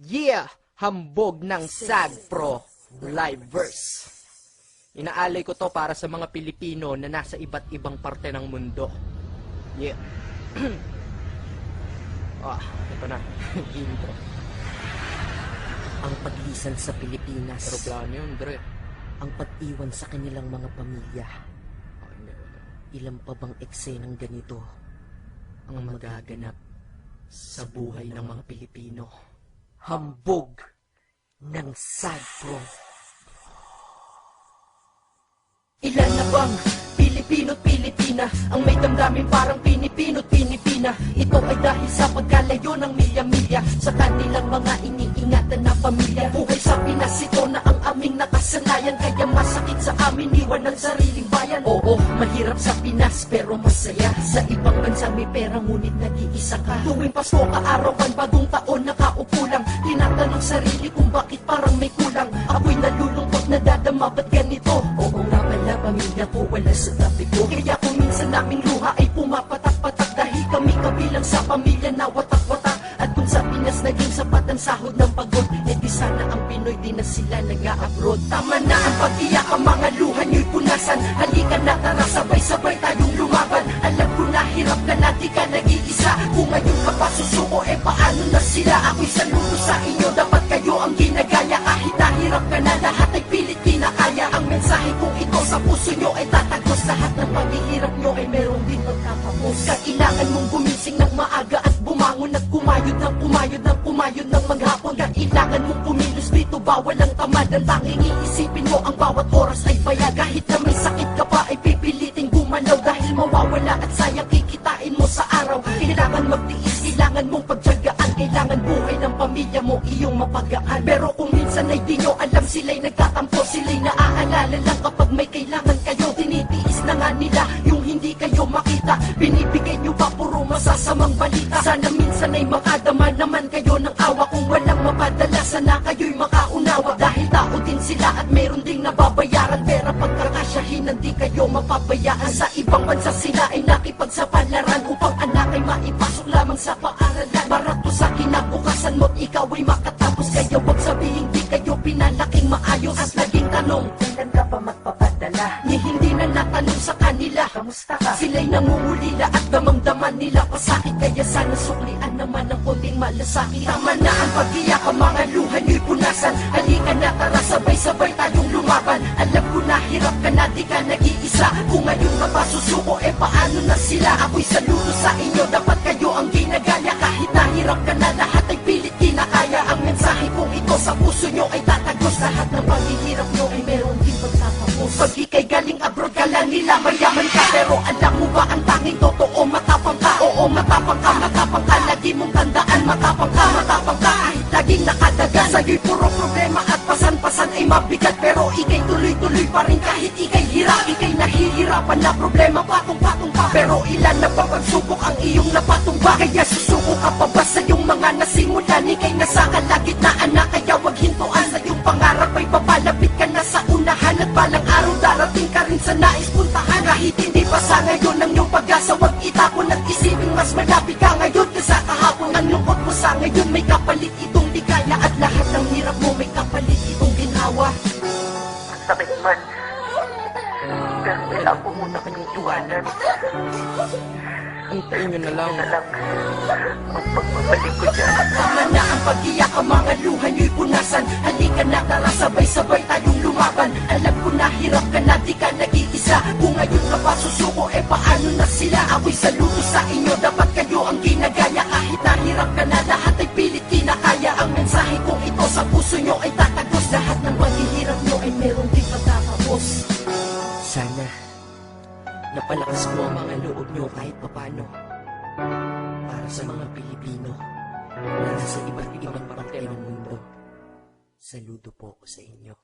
Yeah! Hambog ng SAGPRO Live Verse. Inaalay ko to para sa mga Pilipino na nasa iba't ibang parte ng mundo. Yeah. Ito na. Intro. Ang paglisan sa Pilipinas, Aeroplano yun, Dre. ang pag-iwan sa kanilang mga pamilya. Hindi. Ilan pa bang eksenang ganito ang magaganap Sa buhay ng mga Pilipino. hambog ng SAGPRO? Ilan na bang Pilipino't Pilipina ang may damdamin parang Pinipino't Pinipina? Ito ay dahil sa pagkalayo ng milya-milya sa kanilang mga iniingatan na pamilya. Buhay sa Pinas, ito na ang aming nakasanayan, kaya masakit sa amin iwan ng sariling bayan. Oo, mahirap sa Pinas pero masaya. Sa ibang bansa may pera ngunit nag-iisa ka. Tuwing Pasko, kaarawan, bagong taon, nakaupo lang, tinatanong sarili kung bakit parang may kulang. Ako'y nalulungkot, nadadama, ba't ganito? Oo nga pala, pamilya ko wala sa tabi ko. Kaya kung minsan naming luha ay pumapatak-patak, dahil kami kabilang sa pamilya na watak-watak. At kung sa Pinas naging sapat ang sahod ng pagod, eh di sana ang Pinoy di na sila nag-a-abroad. Tama na ang pag-iyak, ang mga luha nyo'y punasan. Halika na, tara, sabay-sabay tayong lumaban. Alam ko na hirap ka na, di ka nag-iisa. Kung ngayon ka pa susuko, eh paano na sila? Ako'y saludo sa inyo, dapat kayo ang ginagaya. Kahit nahirap ka na, lahat ay pilit kinakaya. Ang mensahe kong ito sa puso nyo ay tatagos. Lahat ng paghihirap nyo ay merong din magkakapos. Kailangan mong gumising ng maaga at bumangon at kumayod ng maghapon. Kailangan mong kumilos dito, bawal ang tamad. Ang tanging iisipin mo, ang bawat oras ay bayad. Kahit na may sakit ka pa, ay pipilitin gumalaw. Dahil mawawala at sayang kikitain mo sa araw. Kailangan magtiis, kailangan mong pagtyagaan. Kailangan buhay ng pamilya mo iyong mapagaan. Pero kung minsan ay di nyo alam, sila'y nagtatampo, sila'y naaalala lang kapag may kailangan kayo. Tinitiis na nga nila yung hindi kayo makita. Binibigay nyo pa puro masasamang balita. Sana minsan ay makadama naman kayo ng awa. Kung walang mapadala, sana kayo'y makaunawa. Dahil tao din sila at meron ding nababayaran. Pera pagkakasyahin, hindi kayo mapabayaan. Sa ibang bansa sila ay nakipagsapalaran upang anak ay maipasok lamang sa paaralan. Barato sa kinabukasan mo't ikaw ay makatapos. Kaya wag sabihin di kayo pinalaking maayos. At naging tanong, kailan ka pa magpapadala? Ni hindi na natanong sa kanila, kamusta ka? Sila'y nangungulila at damang-daman nila pasakit. Kaya sana suklian naman ng konting malasakit. Tama na ang pag-iyak, ang mga luha nyo'y punasan. Halika na, tara, sabay-sabay tayong lumaban. Alam ko na hirap ka na, di ka nag-iisa. Kung ngayon ka pa susuko, eh paano na sila? Ako'y saludo sa inyo, dapat kayo ang ginagaya. Kahit nahirap ka na, lahat ay pilit kinakaya. Ang mensahe kong ito sa puso nyo ay tatagos. Lahat ng paghihirap nyo ay meron din pagtatapos. Pag ika'y galing abroad ka lang nila, mayaman ka. Pero alam mo ba ang tanging totoo, matapang ka? Oo, matapang ka, matapang ka. Lagi mong tandaan, matapang ka, matapang ka. Kahit laging nakadagan, sa'yo'y puro problema at pasan-pasan ay mabigat. Pero ika'y tuloy-tuloy pa rin kahit ika'y hirap. Ika'y nahihirapan na problema, patong-patong pa. Pero ilan na ba pagsubok ang iyong napatumba? Kaya susuko ka pa ba sa iyong mga nasimulan? Ika'y nasa kalagitnaan na, kaya wag hintuan. Sa iyong pangarap ay papalapit ka na sa unahan. At balang araw darating ka rin sa nais puntahan. Kahit hindi pa sa ngayon ang iyong pag-asa, wag itapon at isipin mas malapit ka ngayon kaysa kahapon. Ang lungkot mo sa ngayon may kapalit itong ligaya. At lahat ng hirap mo may kapalit itong ginawa. Masakit man, pero kailangan ko muna kanyang iwanan. Antayin nyo na lang. Ang pagpapalik ko dyan. Tama na ang pag-iyak, ang mga luha nyo'y punasan. Halika na, tara, sabay-sabay tayong lumaban. Alam ko na hirap ka na, di ka nag-iisa. Kung ngayon ka pa susuko, eh paano na sila? Ako'y saludo sa inyo, dapat kayo ang ginagaya. Kahit nahirap ka na, lahat ay pilit kinakaya. Ang mensahe kong ito sa puso nyo ay tatagos. Lahat ng paghihirap nyo ay meron din pagtatapos. Sana napalakas ko ang mga loob nyo kahit papano para sa mga Pilipino na nasa iba't ibang parte ng mundo. Saludo po ako sa inyo.